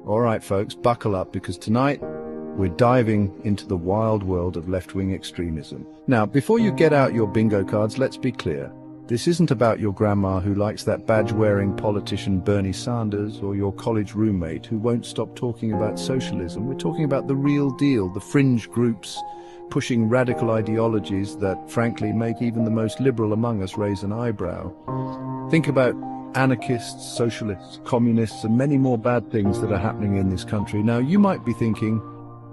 All right, folks, buckle up because tonight we're diving into the wild world of left-wing extremism. Now, before you get out your bingo cards, let's be clear. This isn't about your grandma who likes that badge-wearing politician Bernie Sanders or your college roommate who won't stop talking about socialism. We're talking about the real deal, the fringe groups pushing radical ideologies that, frankly, make even the most liberal among us raise an eyebrow. Think about anarchists, socialists, communists, and many more bad things that are happening in this country. Now, you might be thinking,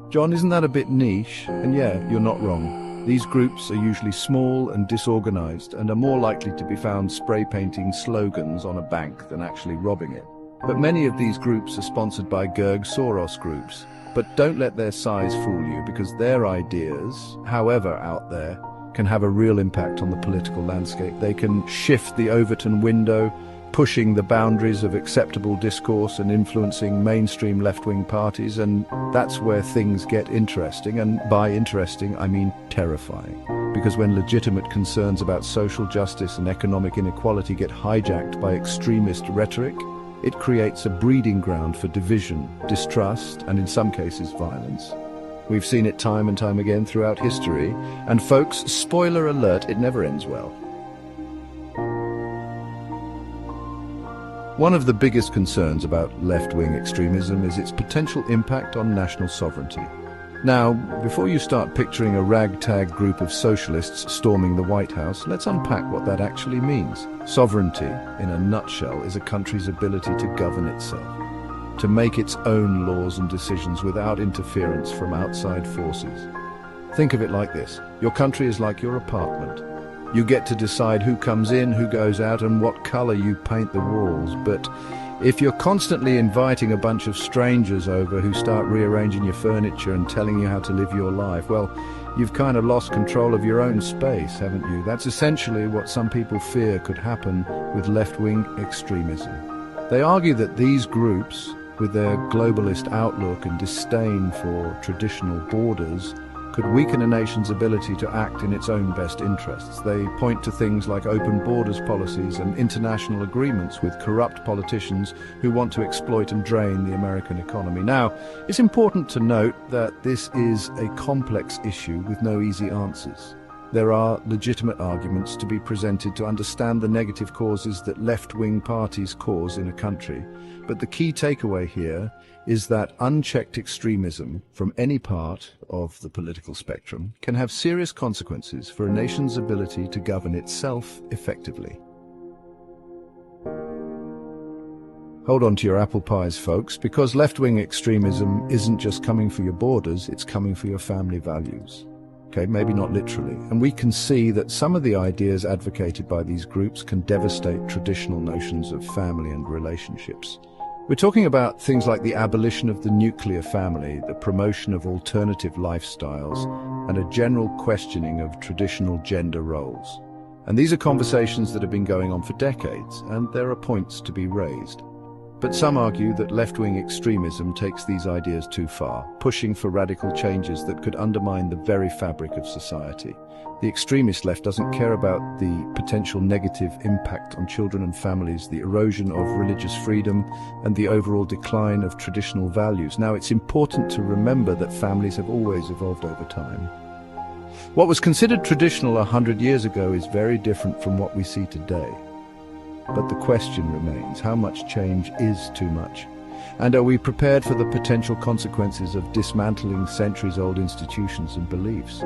John, isn't that a bit niche? And yeah, you're not wrong. These groups are usually small and disorganized and are more likely to be found spray painting slogans on a bank than actually robbing it. But many of these groups are sponsored by Soros groups. But don't let their size fool you, because their ideas, however out there, can have a real impact on the political landscape. They can shift the Overton window, pushing the boundaries of acceptable discourse and influencing mainstream left-wing parties, and that's where things get interesting, and by interesting I mean terrifying. Because when legitimate concerns about social justice and economic inequality get hijacked by extremist rhetoric, it creates a breeding ground for division, distrust, and in some cases violence. We've seen it time and time again throughout history, and folks, spoiler alert, it never ends well. One of the biggest concerns about left-wing extremism is its potential impact on national sovereignty. Now, before you start picturing a ragtag group of socialists storming the White House, let's unpack what that actually means. Sovereignty, in a nutshell, is a country's ability to govern itself, to make its own laws and decisions without interference from outside forces. Think of it like this. Your country is like your apartment. You get to decide who comes in, who goes out, and what color you paint the walls. But if you're constantly inviting a bunch of strangers over who start rearranging your furniture and telling you how to live your life, well, you've kind of lost control of your own space, haven't you? That's essentially what some people fear could happen with left-wing extremism. They argue that these groups, with their globalist outlook and disdain for traditional borders, could weaken a nation's ability to act in its own best interests. They point to things like open borders policies and international agreements with corrupt politicians who want to exploit and drain the American economy. Now, it's important to note that this is a complex issue with no easy answers. There are legitimate arguments to be presented to understand the negative causes that left-wing parties cause in a country. But the key takeaway here is that unchecked extremism from any part of the political spectrum can have serious consequences for a nation's ability to govern itself effectively. Hold on to your apple pies, folks, because left-wing extremism isn't just coming for your borders, it's coming for your family values. Okay, maybe not literally. And we can see that some of the ideas advocated by these groups can devastate traditional notions of family and relationships. We're talking about things like the abolition of the nuclear family, the promotion of alternative lifestyles, and a general questioning of traditional gender roles. And these are conversations that have been going on for decades, and there are points to be raised. But some argue that left-wing extremism takes these ideas too far, pushing for radical changes that could undermine the very fabric of society. The extremist left doesn't care about the potential negative impact on children and families, the erosion of religious freedom, and the overall decline of traditional values. Now, it's important to remember that families have always evolved over time. What was considered traditional 100 years ago is very different from what we see today. But the question remains, how much change is too much? And are we prepared for the potential consequences of dismantling centuries-old institutions and beliefs?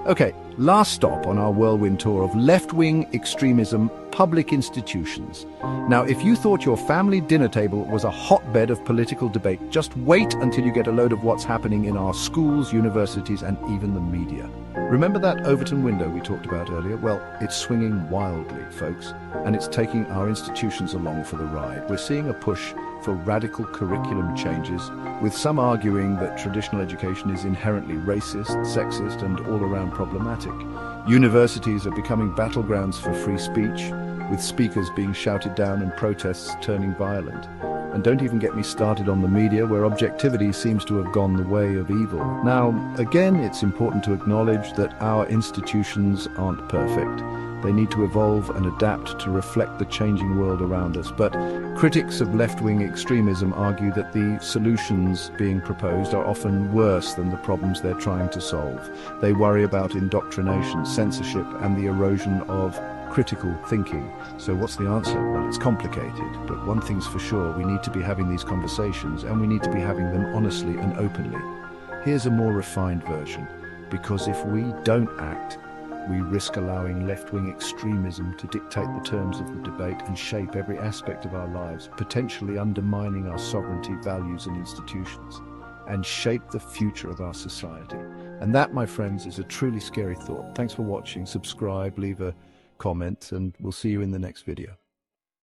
Okay, last stop on our whirlwind tour of left-wing extremism, public institutions. Now, if you thought your family dinner table was a hotbed of political debate, just wait until you get a load of what's happening in our schools, universities, and even the media. Remember that Overton window we talked about earlier? Well, it's swinging wildly, folks, and it's taking our institutions along for the ride. We're seeing a push for radical curriculum changes, with some arguing that traditional education is inherently racist, sexist, and all-around problematic. Universities are becoming battlegrounds for free speech, with speakers being shouted down and protests turning violent. And don't even get me started on the media, where objectivity seems to have gone the way of evil. Now, again, it's important to acknowledge that our institutions aren't perfect. They need to evolve and adapt to reflect the changing world around us. But critics of left-wing extremism argue that the solutions being proposed are often worse than the problems they're trying to solve. They worry about indoctrination, censorship, and the erosion of critical thinking. So what's the answer? Well, it's complicated, but one thing's for sure: we need to be having these conversations, and we need to be having them honestly and openly. Here's a more refined version, because if we don't act, we risk allowing left-wing extremism to dictate the terms of the debate and shape every aspect of our lives, potentially undermining our sovereignty, values, and institutions, and shape the future of our society. And that, my friends, is a truly scary thought. Thanks for watching. Subscribe, leave a comment, and we'll see you in the next video.